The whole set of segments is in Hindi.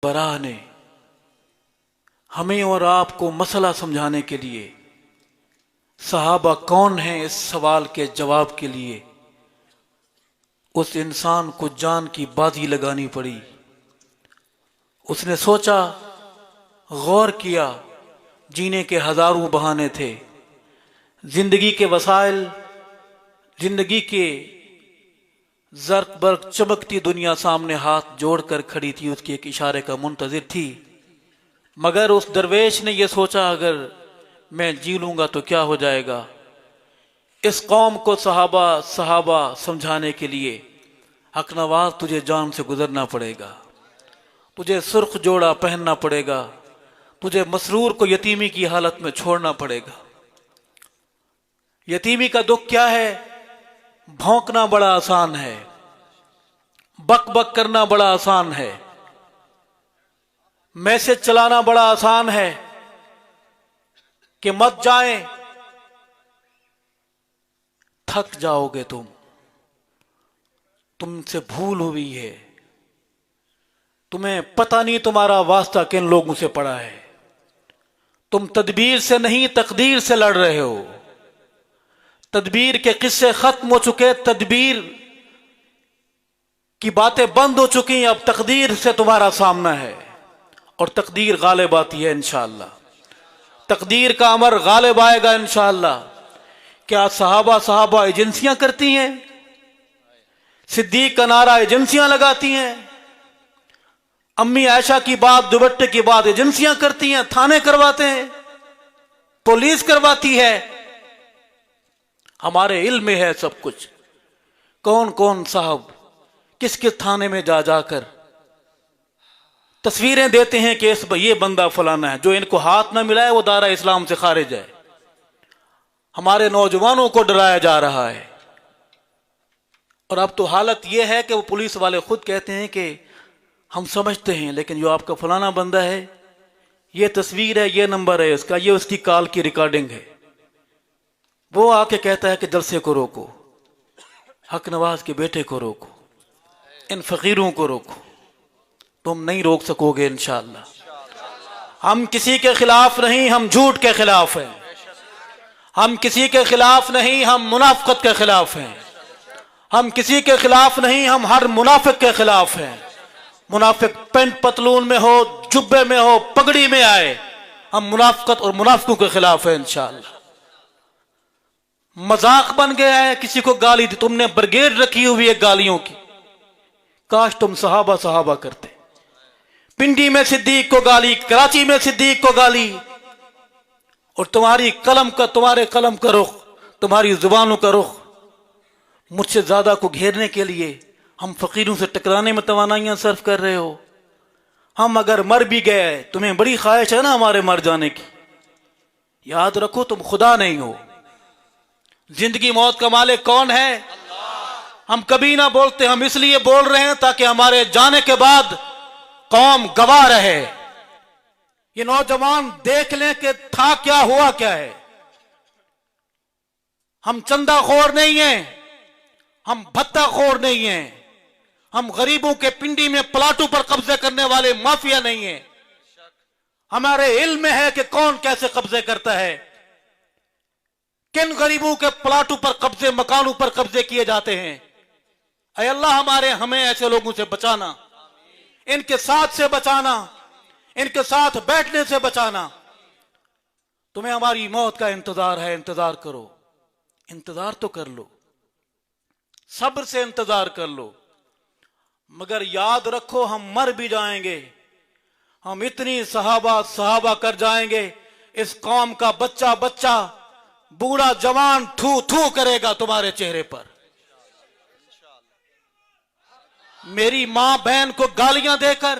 बराह ने हमें और आपको मसला समझाने के लिए सहाबा कौन हैं इस सवाल के जवाब के लिए उस इंसान को जान की बाजी लगानी पड़ी। उसने सोचा, गौर किया, जीने के हजारों बहाने थे, जिंदगी के वसाइल, जिंदगी के जर्क बर्क चमकती दुनिया सामने हाथ जोड़कर खड़ी थी, उसके एक इशारे का मुंतजिर थी। मगर उस दरवेश ने यह सोचा, अगर मैं जी लूंगा तो क्या हो जाएगा। इस कौम को सहाबा समझाने के लिए, हकनवाज तुझे जान से गुजरना पड़ेगा, तुझे सुर्ख जोड़ा पहनना पड़ेगा, तुझे मसरूर को यतीमी की हालत में छोड़ना पड़ेगा। यतीमी का दुख क्या है? भौंकना बड़ा आसान है, बक बक करना बड़ा आसान है, मैसेज चलाना बड़ा आसान है कि मत जाएं, थक जाओगे तुमसे भूल हुई है, तुम्हें पता नहीं तुम्हारा वास्ता किन लोगों से पड़ा है, तुम तदबीर से नहीं तकदीर से लड़ रहे हो, तदबीर के किस्से खत्म हो चुके, तदबीर की बातें बंद हो चुकी, अब तकदीर से तुम्हारा सामना है और तकदीर गालिब आती है इंशाअल्लाह। तकदीर का अमर गालिब आएगा इंशाअल्लाह। क्या सहाबा एजेंसियां करती हैं? सिद्दीक का नारा एजेंसियां लगाती हैं, अम्मी आयशा की बात, दुपट्टे की बात एजेंसियां करती हैं, थाने करवाते हैं, पुलिस करवाती है। हमारे इल्म में है सब कुछ। कौन कौन साहब किस किस थाने में जा जाकर तस्वीरें देते हैं कि ये बंदा फलाना है, जो इनको हाथ ना मिलाए वो दायरा इस्लाम से खारिज है। हमारे नौजवानों को डराया जा रहा है। और अब तो हालत यह है कि वो पुलिस वाले खुद कहते हैं कि हम समझते हैं, लेकिन जो आपका फलाना बंदा है, ये तस्वीर है, ये नंबर है इसका, ये उसकी कॉल की रिकॉर्डिंग है, वो आके कहता है कि जलसे को रोको, हक नवाज के बेटे को रोको, इन फकीरों को रोको। तुम नहीं रोक सकोगे इंशाअल्लाह। हम किसी के खिलाफ नहीं, हम झूठ के खिलाफ हैं। हम किसी के खिलाफ नहीं, हम मुनाफिकत के खिलाफ हैं। हम किसी के खिलाफ नहीं, हम हर मुनाफिक के खिलाफ हैं। मुनाफिक पेंट पतलून में हो, जुब्बे में हो, पगड़ी में आए, हम मुनाफिकत और मुनाफिकों के खिलाफ हैं इंशाअल्लाह। मजाक बन गया है किसी को गाली दी, तुमने ब्रिगेड रखी हुई है गालियों की। काश तुम सहाबा करते। पिंडी में सिद्दीक को गाली, कराची में सिद्दीक को गाली, और तुम्हारे कलम का रुख, तुम्हारी जुबानों का रुख मुझसे ज्यादा को घेरने के लिए हम फकीरों से टकराने में तवानाइयां सर्फ कर रहे हो। हम अगर मर भी गए, तुम्हें बड़ी ख्वाहिश है ना हमारे मर जाने की, याद रखो तुम खुदा नहीं हो। जिंदगी मौत का मालिक कौन है? हम कभी ना बोलते, हम इसलिए बोल रहे हैं ताकि हमारे जाने के बाद कौम गवाह रहे, ये नौजवान देख लें कि था क्या, हुआ क्या है। हम चंदाखोर नहीं हैं, हम भत्ताखोर नहीं हैं, हम गरीबों के पिंडी में प्लाटों पर कब्जे करने वाले माफिया नहीं हैं। हमारे इल्म में है कि कौन कैसे कब्जे करता है, किन गरीबों के प्लाटों पर कब्जे, मकानों पर कब्जे किए जाते हैं। ऐ अल्लाह हमें ऐसे लोगों से बचाना, इनके साथ से बचाना, इनके साथ बैठने से बचाना। तुम्हें हमारी मौत का इंतजार है, इंतजार करो, इंतजार तो कर लो, सब्र से इंतजार कर लो। मगर याद रखो, हम मर भी जाएंगे, हम इतनी सहाबा कर जाएंगे, इस कौम का बच्चा बच्चा, बूढ़ा जवान थू थू करेगा तुम्हारे चेहरे पर। मेरी मां बहन को गालियां देकर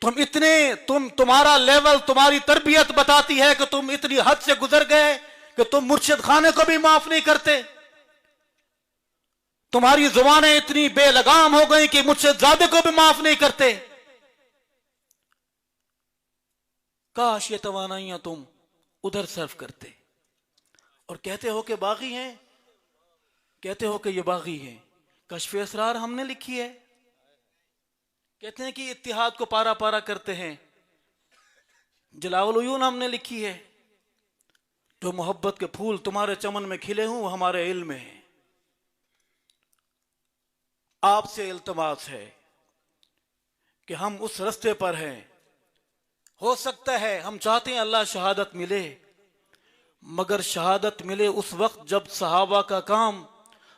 तुम्हारा लेवल, तुम्हारी तरबियत बताती है कि तुम इतनी हद से गुजर गए कि तुम मुर्शिद खाने को भी माफ नहीं करते। तुम्हारी जुबानें इतनी बेलगाम हो गई कि मुर्शिद जादे को भी माफ नहीं करते। काश ये तवानाइयां तुम उधर सर्व करते। और कहते हो कि बागी हैं, कहते हो कि ये बागी हैं। कश्फ असरार हमने लिखी है, कहते हैं कि इत्तिहाद को पारा पारा करते हैं। जलाउल उयून हमने लिखी है, जो मोहब्बत के फूल तुम्हारे चमन में खिले हों वो हमारे इल्म में है। आपसे इल्तमास है कि हम उस रास्ते पर हैं। हो सकता है हम चाहते हैं अल्लाह शहादत मिले, मगर शहादत मिले उस वक्त जब सहाबा का काम,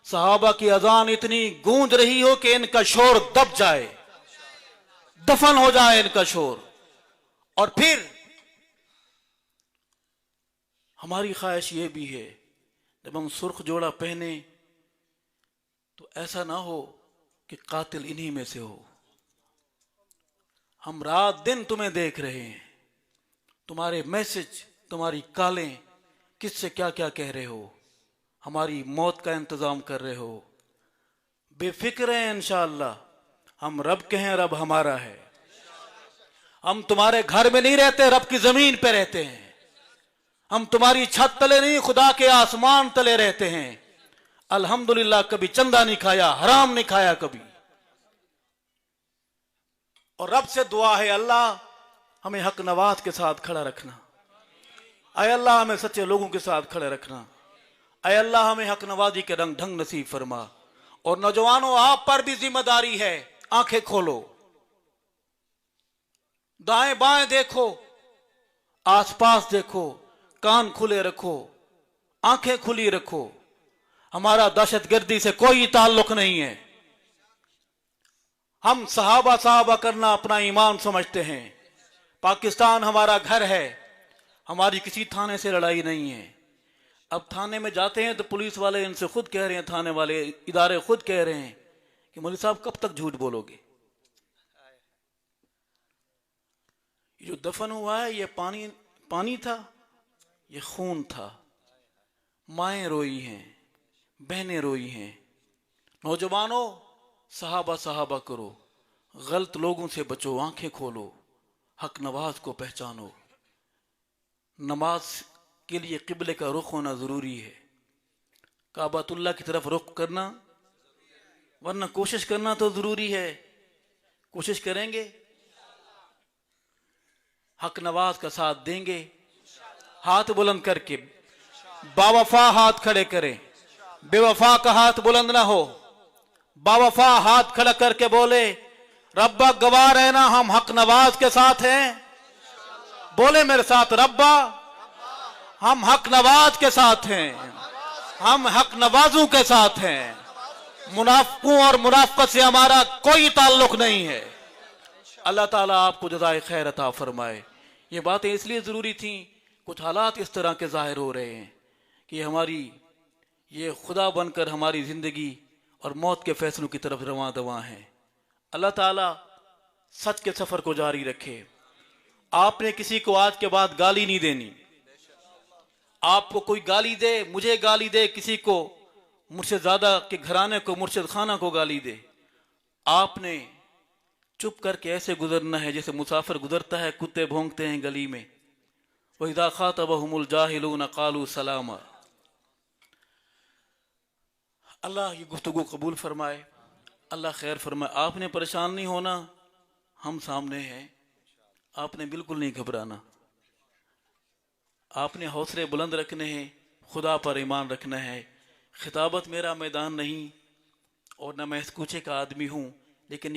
सहाबा की अजान इतनी गूंज रही हो कि इनका शोर दब जाए, दफन हो जाए इनका शोर। और फिर हमारी ख्वाहिश ये भी है जब हम सुर्ख जोड़ा पहने तो ऐसा ना हो कि कातिल इन्हीं में से हो। हम रात दिन तुम्हें देख रहे हैं, तुम्हारे मैसेज, तुम्हारी कालें, किससे क्या क्या कह रहे हो, हमारी मौत का इंतजाम कर रहे हो। बेफिक्र हैं इंशाअल्लाह, हम रब के हैं, रब हमारा है। हम तुम्हारे घर में नहीं रहते, रब की जमीन पे रहते हैं। हम तुम्हारी छत तले नहीं, खुदा के आसमान तले रहते हैं। अल्हम्दुलिल्लाह कभी चंदा नहीं खाया, हराम नहीं खाया कभी। और रब से दुआ है, अल्लाह हमें हक नवाज के साथ खड़ा रखना। अय अल्लाह हमें सच्चे लोगों के साथ खड़े रखना। अय अल्लाह हमें हक नवाजी के रंग ढंग नसीब फरमा। और नौजवानों, आप पर भी जिम्मेदारी है। आंखें खोलो, दाएं बाएं देखो, आसपास देखो, कान खुले रखो, आंखें खुली रखो। हमारा दहशतगर्दी से कोई ताल्लुक नहीं है। हम सहाबा करना अपना ईमान समझते हैं। पाकिस्तान हमारा घर है, हमारी किसी थाने से लड़ाई नहीं है। अब थाने में जाते हैं तो पुलिस वाले इनसे खुद कह रहे हैं, थाने वाले इदारे खुद कह रहे हैं कि मौलवी साहब कब तक झूठ बोलोगे। ये जो दफन हुआ है ये पानी था, ये खून था। माएं रोई हैं, बहनें रोई हैं। नौजवानों, सहाबा करो, गलत लोगों से बचो, आंखें खोलो, हक नवाज को पहचानो। नमाज के लिए किबले का रुख होना जरूरी है। काबातुल्लाह की तरफ रुख करना, वरना कोशिश करना तो जरूरी है। कोशिश करेंगे, हक नवाज का साथ देंगे। हाथ बुलंद करके बावफा हाथ खड़े करें, बेवफा का हाथ बुलंद ना हो। बावफा हाथ खड़ा करके बोले, रब्बा गवाह रहना हम हक नवाज के साथ हैं। बोले मेरे साथ, रब्बा हम हक नवाज के साथ हैं, हम हक नवाजों के साथ हैं। मुनाफिकों और मुनाफिकत से हमारा कोई ताल्लुक नहीं है। अल्लाह ताला आपको जज़ाए खैर अता फरमाए। ये बातें इसलिए जरूरी थी, कुछ हालात इस तरह के जाहिर हो रहे हैं कि हमारी ये खुदा बनकर हमारी जिंदगी और मौत के फैसलों की तरफ रवां दवा हैं। अल्लाह ताला सच के सफर को जारी रखे। आपने किसी को आज के बाद गाली नहीं देनी। आपको कोई गाली दे, मुझे गाली दे, किसी को मुर्शिद ज़ादा के घराने को, मुर्शिद खाना को गाली दे, आपने चुप करके ऐसे गुजरना है जैसे मुसाफिर गुजरता है, कुत्ते भौंकते हैं गली में। वइज़ा ख़ातबहुमुल जाहिलून क़ालू सलामा। अल्लाह ये गुफ्तगू कबूल फरमाए, अल्लाह खैर फरमाए। आपने परेशान नहीं होना, हम सामने हैं। आपने बिल्कुल नहीं घबराना। आपने हौसले बुलंद रखने हैं, खुदा पर ईमान रखना है। खिताबत मेरा मैदान नहीं और न मैं इस कूचे का आदमी हूँ, लेकिन